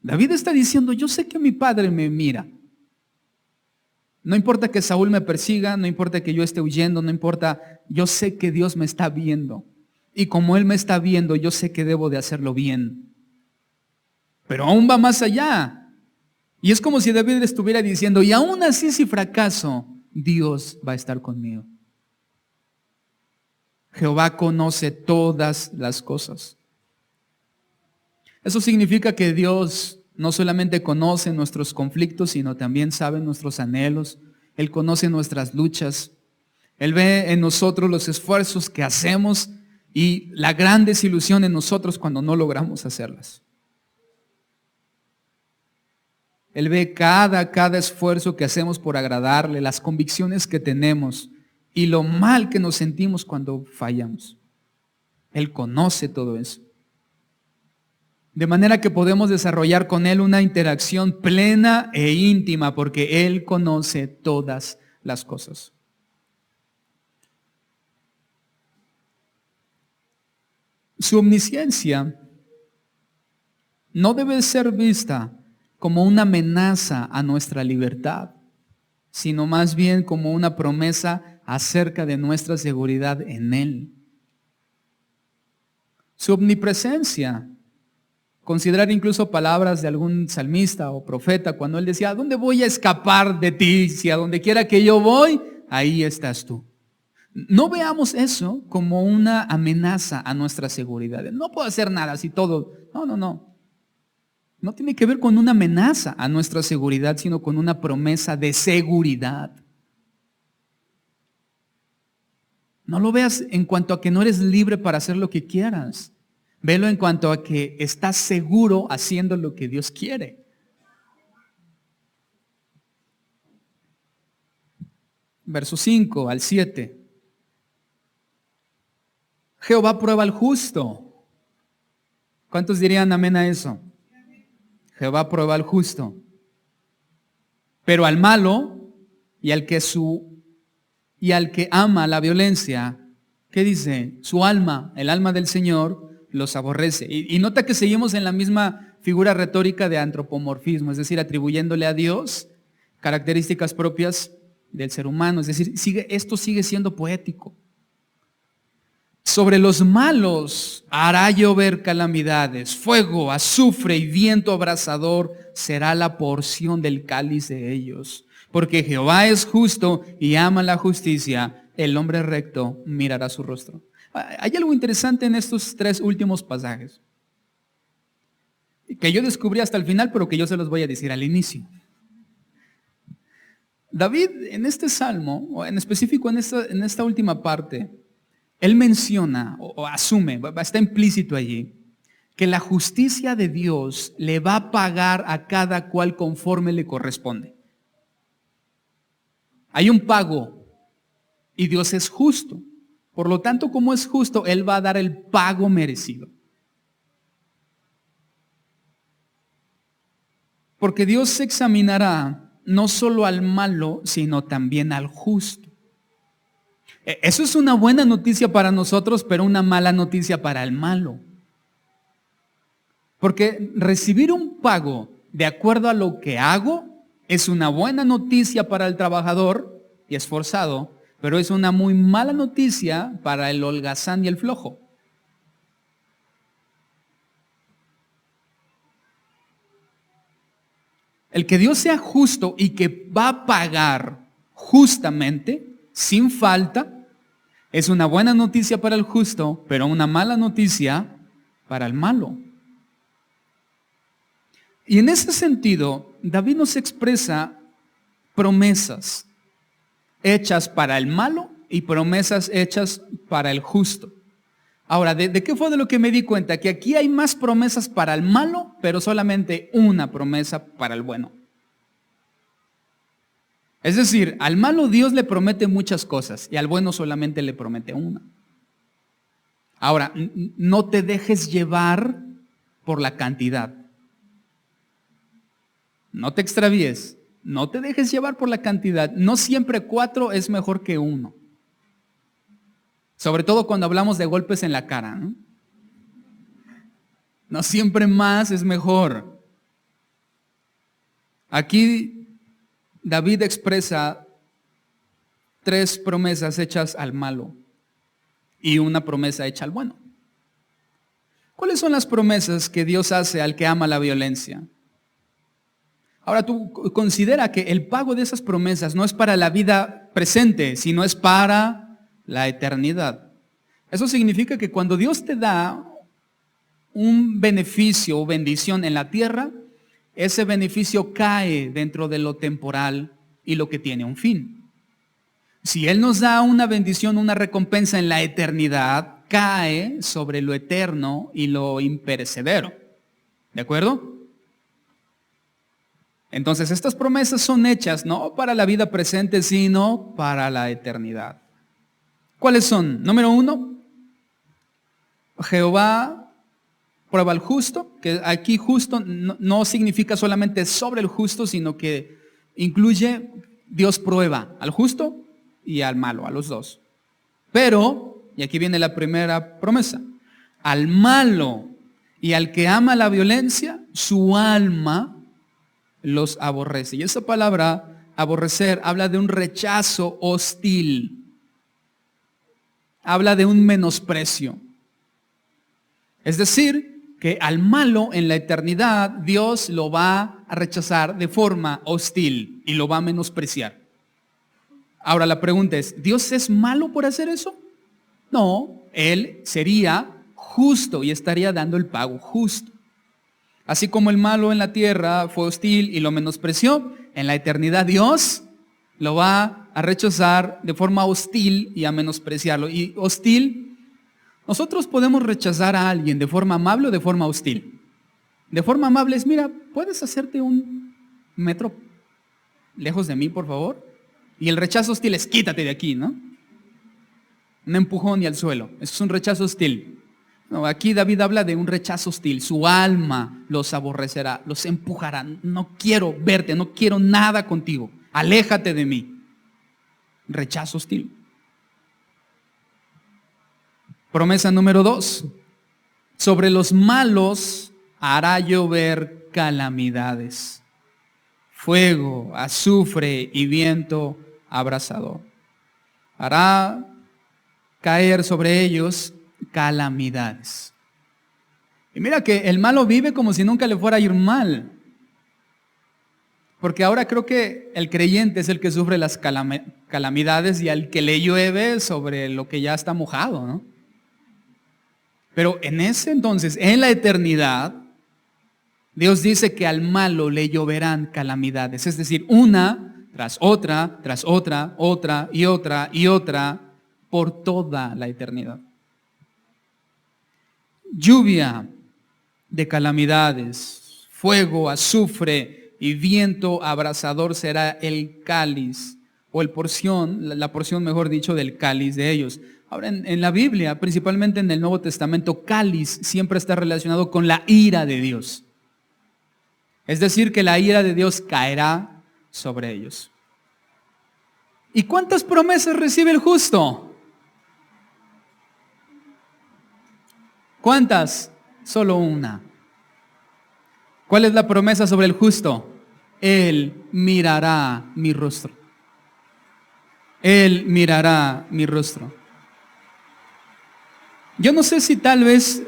David está diciendo, yo sé que mi padre me mira. No importa que Saúl me persiga, no importa que yo esté huyendo, no importa, yo sé que Dios me está viendo. Y como Él me está viendo, yo sé que debo de hacerlo bien. Pero aún va más allá. Y es como si David estuviera diciendo, y aún así si fracaso, Dios va a estar conmigo. Jehová conoce todas las cosas. Eso significa que Dios no solamente conoce nuestros conflictos, sino también sabe nuestros anhelos. Él conoce nuestras luchas. Él ve en nosotros los esfuerzos que hacemos y la gran desilusión en nosotros cuando no logramos hacerlas. Él ve cada esfuerzo que hacemos por agradarle, las convicciones que tenemos y lo mal que nos sentimos cuando fallamos. Él conoce todo eso. De manera que podemos desarrollar con Él una interacción plena e íntima porque Él conoce todas las cosas. Su omnisciencia no debe ser vista como una amenaza a nuestra libertad, sino más bien como una promesa acerca de nuestra seguridad en Él. Su omnipresencia, considerar incluso palabras de algún salmista o profeta cuando él decía, ¿a dónde voy a escapar de ti? Si a donde quiera que yo voy, ahí estás tú. No veamos eso como una amenaza a nuestra seguridad. No puedo hacer nada si todo. No. No tiene que ver con una amenaza a nuestra seguridad, sino con una promesa de seguridad. No lo veas en cuanto a que no eres libre para hacer lo que quieras. Velo en cuanto a que estás seguro haciendo lo que Dios quiere. Verso 5 al 7. Jehová prueba al justo. ¿Cuántos dirían amén a eso? Jehová prueba al justo. Pero al malo y al que ama la violencia, ¿qué dice? Su alma, el alma del Señor, los aborrece. Y nota que seguimos en la misma figura retórica de antropomorfismo, es decir, atribuyéndole a Dios características propias del ser humano. Es decir, esto sigue siendo poético. Sobre los malos hará llover calamidades, fuego, azufre y viento abrasador será la porción del cáliz de ellos. Porque Jehová es justo y ama la justicia, el hombre recto mirará su rostro. Hay algo interesante en estos 3 últimos pasajes, que yo descubrí hasta el final, pero que yo se los voy a decir al inicio. David en este salmo, o en específico en esta última parte, él menciona o asume, está implícito allí, que la justicia de Dios le va a pagar a cada cual conforme le corresponde. Hay un pago y Dios es justo. Por lo tanto, como es justo, Él va a dar el pago merecido. Porque Dios examinará no solo al malo, sino también al justo. Eso es una buena noticia para nosotros, pero una mala noticia para el malo. Porque recibir un pago de acuerdo a lo que hago es una buena noticia para el trabajador y esforzado, pero es una muy mala noticia para el holgazán y el flojo. El que Dios sea justo y que va a pagar justamente, sin falta, es una buena noticia para el justo, pero una mala noticia para el malo. Y en ese sentido, David nos expresa promesas hechas para el malo y promesas hechas para el justo. Ahora, ¿de qué fue de lo que me di cuenta? Que aquí hay más promesas para el malo, pero solamente una promesa para el bueno. Es decir, al malo Dios le promete muchas cosas y al bueno solamente le promete una. Ahora, no te dejes llevar por la cantidad. No te extravíes, no te dejes llevar por la cantidad. No siempre 4 es mejor que 1. Sobre todo cuando hablamos de golpes en la cara, ¿no? No siempre más es mejor. Aquí David expresa 3 promesas hechas al malo y una promesa hecha al bueno. ¿Cuáles son las promesas que Dios hace al que ama la violencia? Ahora tú considera que el pago de esas promesas no es para la vida presente, sino es para la eternidad. Eso significa que cuando Dios te da un beneficio o bendición en la tierra, ese beneficio cae dentro de lo temporal y lo que tiene un fin. Si Él nos da una bendición, una recompensa en la eternidad, cae sobre lo eterno y lo imperecedero. ¿De acuerdo? Entonces estas promesas son hechas no para la vida presente, sino para la eternidad. ¿Cuáles son? Número 1, Jehová prueba al justo, que aquí justo no significa solamente sobre el justo, sino que incluye Dios prueba al justo y al malo, a los dos. Pero, y aquí viene la primera promesa, al malo y al que ama la violencia, su alma los aborrece. Y esa palabra, aborrecer, habla de un rechazo hostil. Habla de un menosprecio. Es decir, que al malo en la eternidad, Dios lo va a rechazar de forma hostil y lo va a menospreciar. Ahora la pregunta es, ¿Dios es malo por hacer eso? No, Él sería justo y estaría dando el pago justo. Así como el malo en la tierra fue hostil y lo menospreció, en la eternidad Dios lo va a rechazar de forma hostil y a menospreciarlo. Y hostil, nosotros podemos rechazar a alguien de forma amable o de forma hostil. De forma amable es, mira, ¿puedes hacerte un metro lejos de mí, por favor? Y el rechazo hostil es, quítate de aquí, ¿no? Un empujón y al suelo. Eso es un rechazo hostil. No, aquí David habla de un rechazo hostil. Su alma los aborrecerá, los empujará. No quiero verte, no quiero nada contigo. Aléjate de mí. Rechazo hostil. Promesa número 2. Sobre los malos hará llover calamidades. Fuego, azufre y viento abrasador. Hará caer sobre ellos calamidades. Y mira que el malo vive como si nunca le fuera a ir mal. Porque ahora creo que el creyente es el que sufre las calamidades y al que le llueve sobre lo que ya está mojado, ¿no? Pero en ese entonces, en la eternidad, Dios dice que al malo le lloverán calamidades. Es decir, una tras otra, otra y otra y otra, por toda la eternidad. Lluvia de calamidades, fuego, azufre y viento abrasador será el cáliz, o la porción, mejor dicho, del cáliz de ellos. Ahora, en la Biblia, principalmente en el Nuevo Testamento, cáliz siempre está relacionado con la ira de Dios. Es decir, que la ira de Dios caerá sobre ellos. ¿Y cuántas promesas recibe el justo? ¿Cuántas? Solo una. ¿Cuál es la promesa sobre el justo? Él mirará mi rostro. Él mirará mi rostro. Yo no sé si tal vez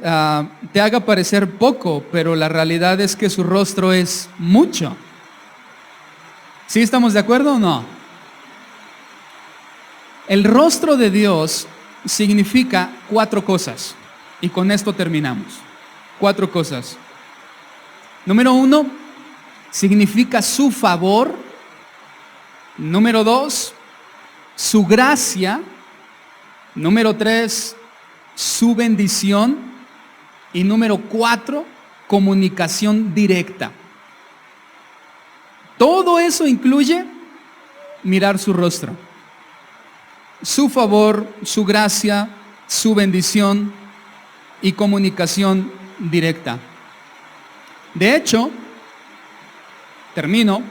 te haga parecer poco, pero la realidad es que su rostro es mucho. ¿Sí estamos de acuerdo o no? El rostro de Dios significa 4 cosas. Y con esto terminamos. 4 cosas. Número 1, significa su favor. Número 2, su gracia. Número 3, su bendición. Y número 4, comunicación directa. Todo eso incluye mirar su rostro. Su favor, su gracia, su bendición y comunicación directa. De hecho, termino,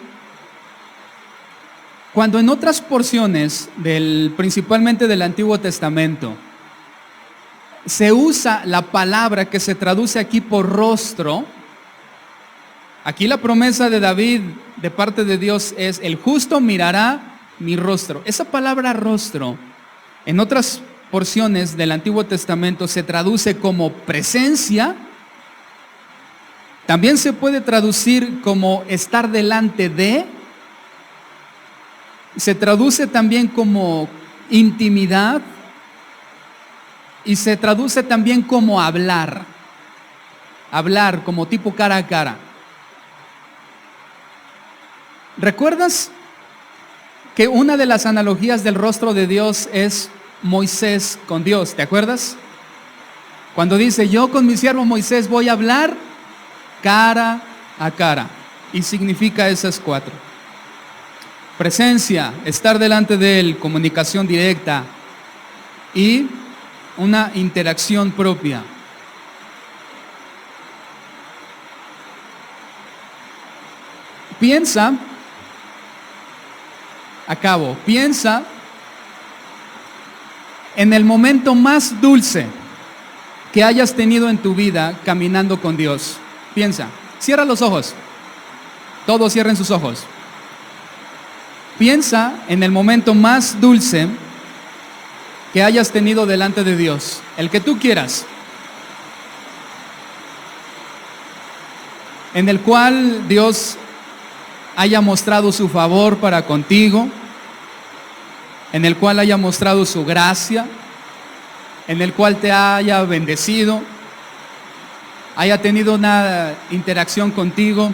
cuando en otras porciones, principalmente del Antiguo Testamento, se usa la palabra que se traduce aquí por rostro, aquí la promesa de David de parte de Dios es: el justo mirará mi rostro. Esa palabra rostro, en otras porciones del Antiguo Testamento, se traduce como presencia. También se puede traducir como estar delante de. Se traduce también como intimidad. Y se traduce también como hablar. Hablar como tipo cara a cara. ¿Recuerdas que una de las analogías del rostro de Dios es Moisés con Dios? ¿Te acuerdas? Cuando dice: yo con mi siervo Moisés voy a hablar cara a cara. Y significa esas 4. Presencia, estar delante de Él, comunicación directa y una interacción propia. Piensa en el momento más dulce que hayas tenido en tu vida caminando con Dios. Piensa, cierra los ojos. Todos cierren sus ojos. Piensa en el momento más dulce que hayas tenido delante de Dios, el que tú quieras, en el cual Dios haya mostrado su favor para contigo, en el cual haya mostrado su gracia, en el cual te haya bendecido, haya tenido una interacción contigo,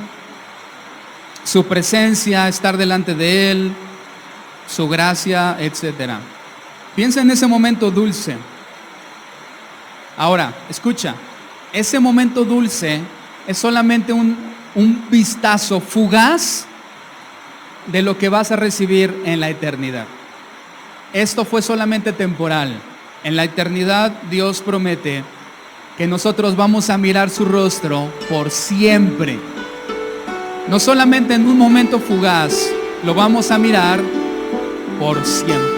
su presencia, estar delante de Él, su gracia, etc. Piensa en ese momento dulce. Ahora, escucha, ese momento dulce es solamente un vistazo fugaz de lo que vas a recibir en la eternidad. Esto fue solamente temporal. En la eternidad Dios promete que nosotros vamos a mirar su rostro por siempre. No solamente en un momento fugaz, lo vamos a mirar por siempre.